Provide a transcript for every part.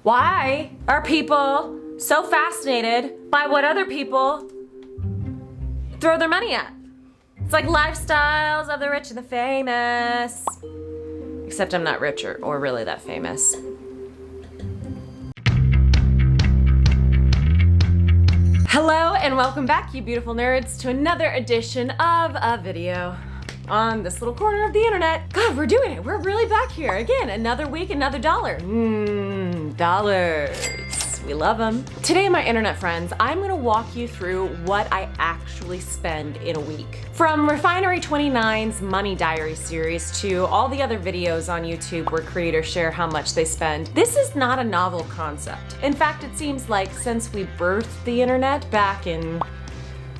Why are people so fascinated by what other people throw their money at? It's like lifestyles of the rich and the famous. Except I'm not rich or really that famous. Hello and welcome back, you beautiful nerds, to another edition of a video on this little corner of the internet. God, we're doing it. We're really back here again. Another week, another dollar. Dollars. We love them. Today, my internet friends, I'm gonna walk you through what I actually spend in a week. From Refinery 29's Money Diary series to all the other videos on YouTube where creators share how much they spend, this is not a novel concept. In fact, it seems like since we birthed the internet back in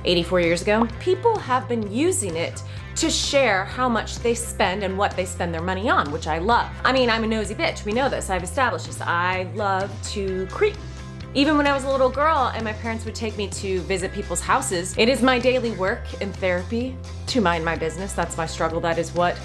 84 years ago, people have been using it to share how much they spend and what they spend their money on, which I love. I mean, I'm a nosy bitch. We know this. I've established this. I love to creep. Even when I was a little girl and my parents would take me to visit people's houses, it is my daily work and therapy to mind my business. That's my struggle. That is what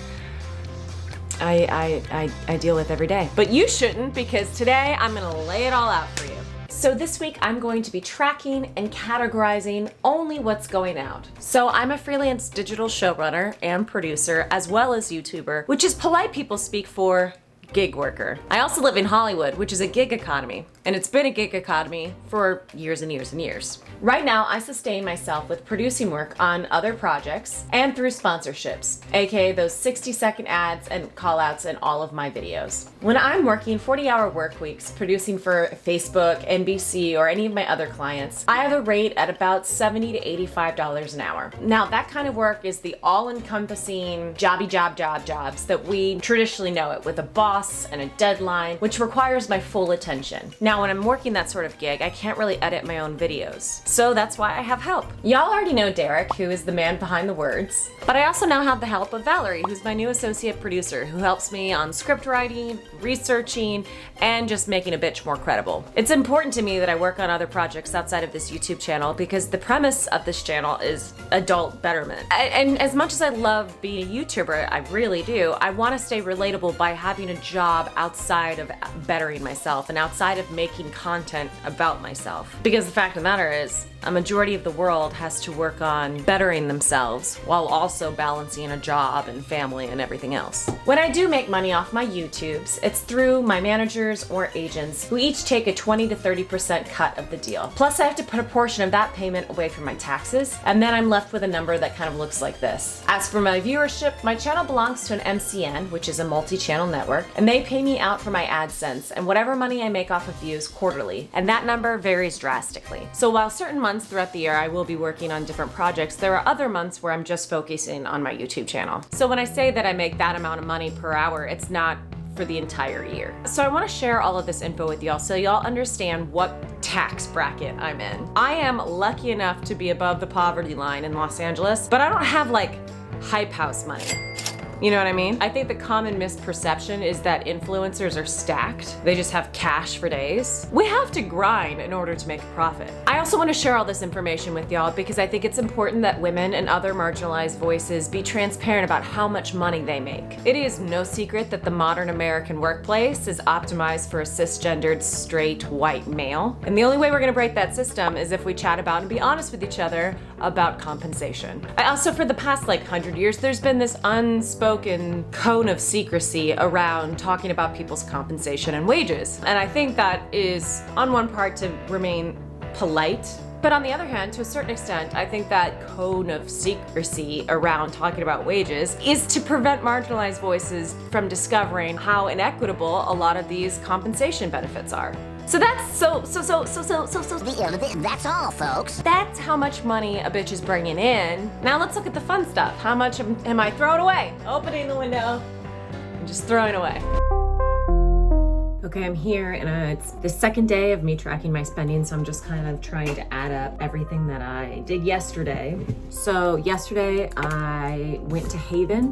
I deal with every day. But you shouldn't, because today I'm gonna lay it all out for you. So this week I'm going to be tracking and categorizing only what's going out. So I'm a freelance digital showrunner and producer, as well as YouTuber, which is polite people speak for gig worker. I also live in Hollywood, which is a gig economy, and it's been a gig economy for years and years and years. Right now, I sustain myself with producing work on other projects and through sponsorships, aka those 60-second ads and callouts in all of my videos. When I'm working 40-hour work weeks producing for Facebook, NBC, or any of my other clients, I have a rate at about $70 to $85 an hour. Now, that kind of work is the all-encompassing jobs that we traditionally know it, with a boss and a deadline, which requires my full attention. Now, when I'm working that sort of gig, I can't really edit my own videos. So that's why I have help. Y'all already know Derek, who is the man behind the words, but I also now have the help of Valerie, who's my new associate producer, who helps me on script writing, researching, and just making a bitch more credible. It's important to me that I work on other projects outside of this YouTube channel because the premise of this channel is adult betterment. And as much as I love being a YouTuber, I really do, I want to stay relatable by having a job outside of bettering myself and outside of making content about myself. Because the fact of the matter is, a majority of the world has to work on bettering themselves while also balancing a job and family and everything else. When I do make money off my YouTubes, it's through my managers or agents who each take a 20 to 30% cut of the deal. Plus, I have to put a portion of that payment away for my taxes, and then I'm left with a number that kind of looks like this. As for my viewership, my channel belongs to an MCN, which is a multi-channel network, and they pay me out for my AdSense and whatever money I make off of views quarterly, and that number varies drastically. So while certain months throughout the year I will be working on different projects, there are other months where I'm just focusing on my YouTube channel. So when I say that I make that amount of money per hour, it's not for the entire year. So I want to share all of this info with y'all so y'all understand what tax bracket I'm in. I am lucky enough to be above the poverty line in Los Angeles, but I don't have like hype house money. You know what I mean? I think the common misperception is that influencers are stacked. They just have cash for days. We have to grind in order to make a profit. I also want to share all this information with y'all because I think it's important that women and other marginalized voices be transparent about how much money they make. It is no secret that the modern American workplace is optimized for a cisgendered, straight, white male. And the only way we're gonna break that system is if we chat about and be honest with each other about compensation. I also, for the past 100 years, there's been this unspoken cone of secrecy around talking about people's compensation and wages. And I think that is, on one part, to remain polite, but on the other hand, to a certain extent, I think that cone of secrecy around talking about wages is to prevent marginalized voices from discovering how inequitable a lot of these compensation benefits are. So that's that's all, folks. That's how much money a bitch is bringing in. Now let's look at the fun stuff. How much am I throwing away? Opening the window and just throwing away. Okay, I'm here and it's the second day of me tracking my spending, so I'm just kind of trying to add up everything that I did yesterday. So yesterday I went to Haven,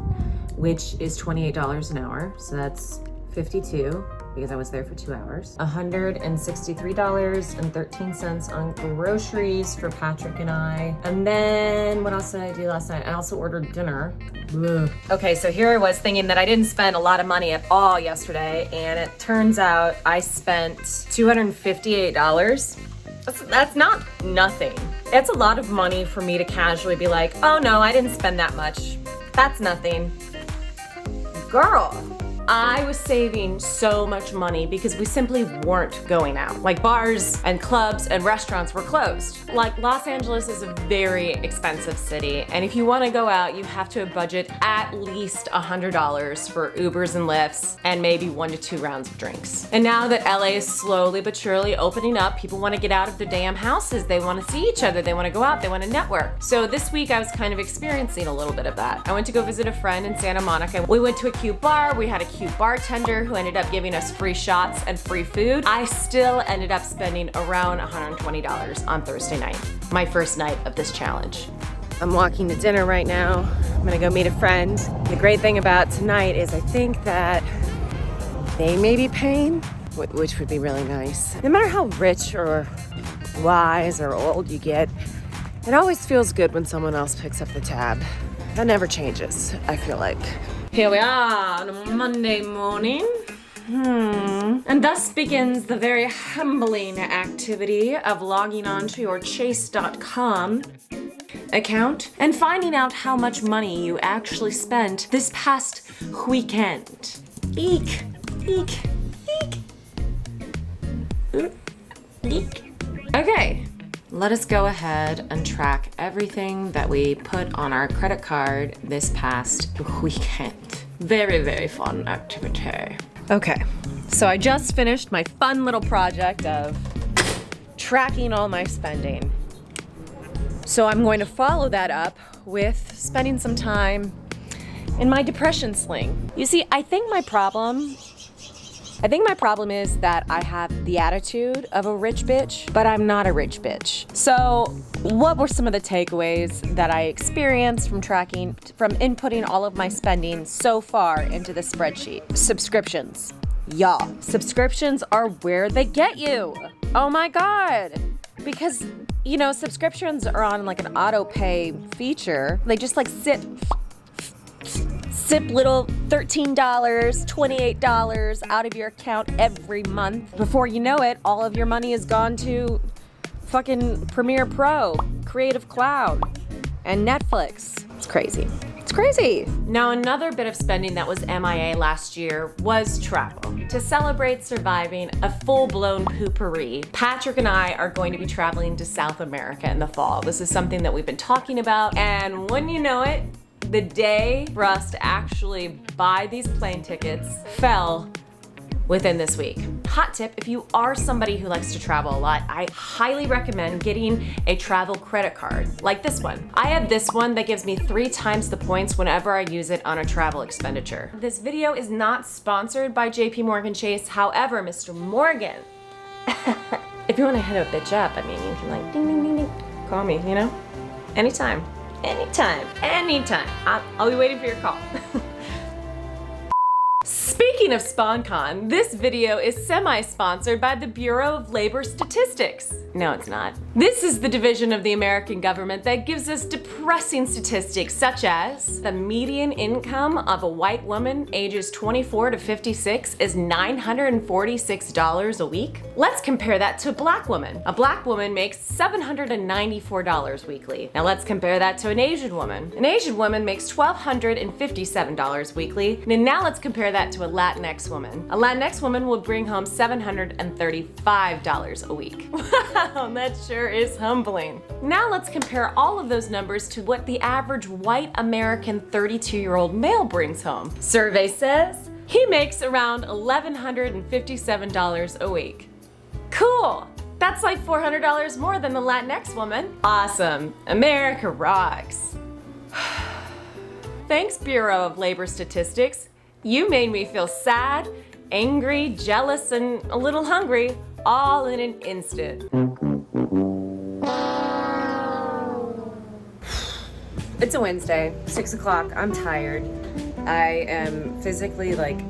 which is $28 an hour, so that's $152 because I was there for 2 hours. $163.13 on groceries for Patrick and I. And then what else did I do last night? I also ordered dinner. Ugh. Okay, so here I was thinking that I didn't spend a lot of money at all yesterday, and it turns out I spent $258. That's not nothing. It's a lot of money for me to casually be like, oh no, I didn't spend that much. That's nothing. Girl, I was saving so much money because we simply weren't going out. Like bars and clubs and restaurants were closed. Like Los Angeles is a very expensive city, and if you want to go out, you have to budget at least $100 for Ubers and Lyfts and maybe 1 to 2 rounds of drinks. And now that LA is slowly but surely opening up, people want to get out of their damn houses. They want to see each other. They want to go out. They want to network. So this week I was kind of experiencing a little bit of that. I went to go visit a friend in Santa Monica. We went to a cute bar. We had a cute bartender who ended up giving us free shots and free food. I still ended up spending around $120 on Thursday night, my first night of this challenge. I'm walking to dinner right now. I'm gonna go meet a friend. The great thing about tonight is I think that they may be paying, which would be really nice. No matter how rich or wise or old you get, it always feels good when someone else picks up the tab. That never changes, I feel like. Here we are on a Monday morning. And thus begins the very humbling activity of logging on to your chase.com account and finding out how much money you actually spent this past weekend. Eek, eek, eek. Eek. Okay, let us go ahead and track everything that we put on our credit card this past weekend. Very, very fun activity. Okay, so I just finished my fun little project of tracking all my spending. So I'm going to follow that up with spending some time in my depression sling. You see, I think my problem is that I have the attitude of a rich bitch, but I'm not a rich bitch. So what were some of the takeaways that I experienced from inputting all of my spending so far into the spreadsheet? Subscriptions. Y'all, subscriptions are where they get you. Oh my God. Because, you know, subscriptions are on like an auto pay feature. They just like sip little $13, $28 out of your account every month. Before you know it, all of your money is gone to fucking Premiere Pro, Creative Cloud, and Netflix. It's crazy. It's crazy. Now, another bit of spending that was MIA last year was travel. To celebrate surviving a full-blown poopery, Patrick and I are going to be traveling to South America in the fall. This is something that we've been talking about, and when you know it, the day for us to actually buy these plane tickets fell within this week. Hot tip, if you are somebody who likes to travel a lot, I highly recommend getting a travel credit card like this one. I have this one that gives me 3 times the points whenever I use it on a travel expenditure. This video is not sponsored by JP Morgan Chase. However, Mr. Morgan, if you want to hit a bitch up, I mean, you can like ding, ding, ding, ding, call me, you know? Anytime. Anytime. I'll be waiting for your call. Speaking of SpawnCon, this video is semi-sponsored by the Bureau of Labor Statistics. No, it's not. This is the division of the American government that gives us depressing statistics such as the median income of a white woman ages 24 to 56 is $946 a week. Let's compare that to a black woman. A black woman makes $794 weekly. Now let's compare that to an Asian woman. An Asian woman makes $1,257 weekly. And now let's compare that to a Latinx woman. A Latinx woman will bring home $735 a week. Wow, that sure is humbling. Now let's compare all of those numbers to what the average white American 32-year-old male brings home. Survey says he makes around $1,157 a week. Cool. That's like $400 more than the Latinx woman. Awesome. America rocks. Thanks, Bureau of Labor Statistics. You made me feel sad, angry, jealous, and a little hungry, all in an instant. It's a Wednesday, 6 o'clock. I'm tired. I am physically like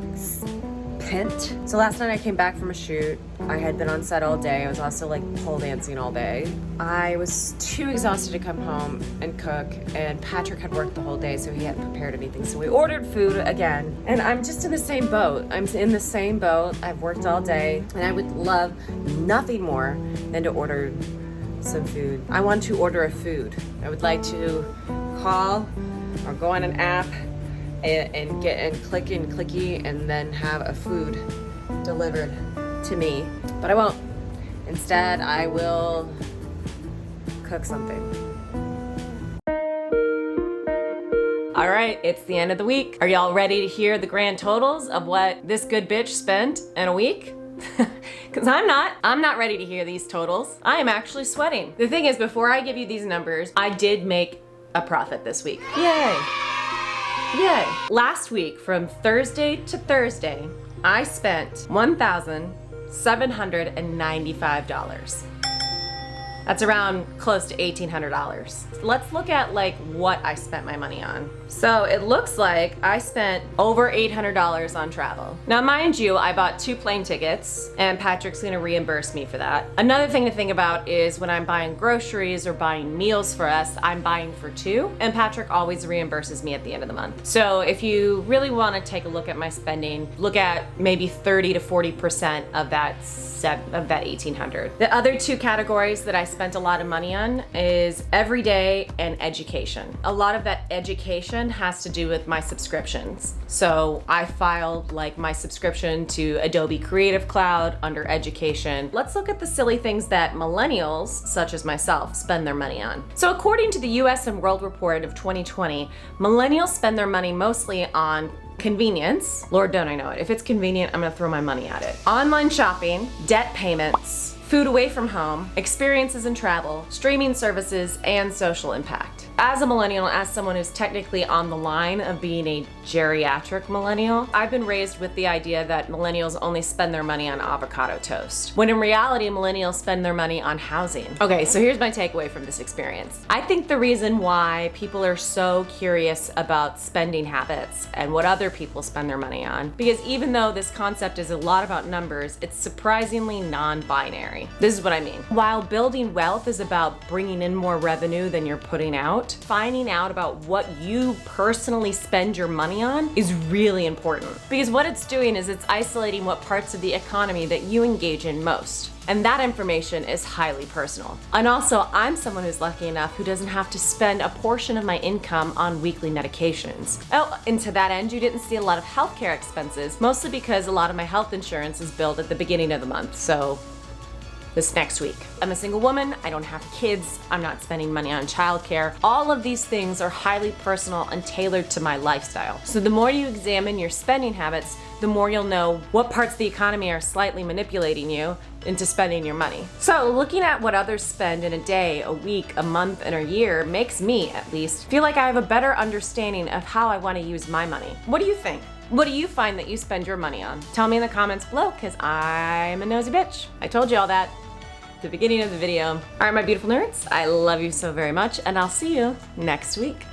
hint. So last night I came back from a shoot. I had been on set all day. I was also like pole dancing all day. I was too exhausted to come home and cook, and Patrick had worked the whole day, so he hadn't prepared anything. So we ordered food again, and I'm just in the same boat. I'm in the same boat. I've worked all day, and I would love nothing more than to order some food. I want to order a food. I would like to call or go on an app and click in clicky and then have a food delivered to me. But I won't. Instead, I will cook something. All right, it's the end of the week. Are y'all ready to hear the grand totals of what this good bitch spent in a week? Because I'm not ready to hear these totals. I am actually sweating. The thing is, before I give you these numbers, I did make a profit this week. Yay. Yay. Last week, from Thursday to Thursday, I spent $1,795. That's around close to $1,800. Let's look at like what I spent my money on. So it looks like I spent over $800 on travel. Now, mind you, I bought 2 plane tickets and Patrick's gonna reimburse me for that. Another thing to think about is when I'm buying groceries or buying meals for us, I'm buying for 2, and Patrick always reimburses me at the end of the month. So if you really wanna take a look at my spending, look at maybe 30 to 40% of that $1,800. The other 2 categories that I spent a lot of money on is everyday and education. A lot of that education has to do with my subscriptions. So I filed like my subscription to Adobe Creative Cloud under education. Let's look at the silly things that millennials, such as myself, spend their money on. So according to the US and World Report of 2020, millennials spend their money mostly on convenience. Lord, don't I know it. If it's convenient, I'm gonna throw my money at it. Online shopping, debt payments, food away from home, experiences and travel, streaming services, and social impact. As a millennial, as someone who's technically on the line of being a geriatric millennial, I've been raised with the idea that millennials only spend their money on avocado toast, when in reality, millennials spend their money on housing. Okay, so here's my takeaway from this experience. I think the reason why people are so curious about spending habits and what other people spend their money on, because even though this concept is a lot about numbers, it's surprisingly non-binary. This is what I mean. While building wealth is about bringing in more revenue than you're putting out, finding out about what you personally spend your money on is really important, because what it's doing is it's isolating what parts of the economy that you engage in most. And that information is highly personal. And also, I'm someone who's lucky enough who doesn't have to spend a portion of my income on weekly medications. Oh, and to that end, you didn't see a lot of healthcare expenses, mostly because a lot of my health insurance is billed at the beginning of the month. So this next week. I'm a single woman, I don't have kids, I'm not spending money on childcare. All of these things are highly personal and tailored to my lifestyle. So the more you examine your spending habits, the more you'll know what parts of the economy are slightly manipulating you into spending your money. So looking at what others spend in a day, a week, a month, and a year makes me, at least, feel like I have a better understanding of how I want to use my money. What do you think? What do you find that you spend your money on? Tell me in the comments below, because I'm a nosy bitch. I told you all that at the beginning of the video. All right, my beautiful nerds, I love you so very much, and I'll see you next week.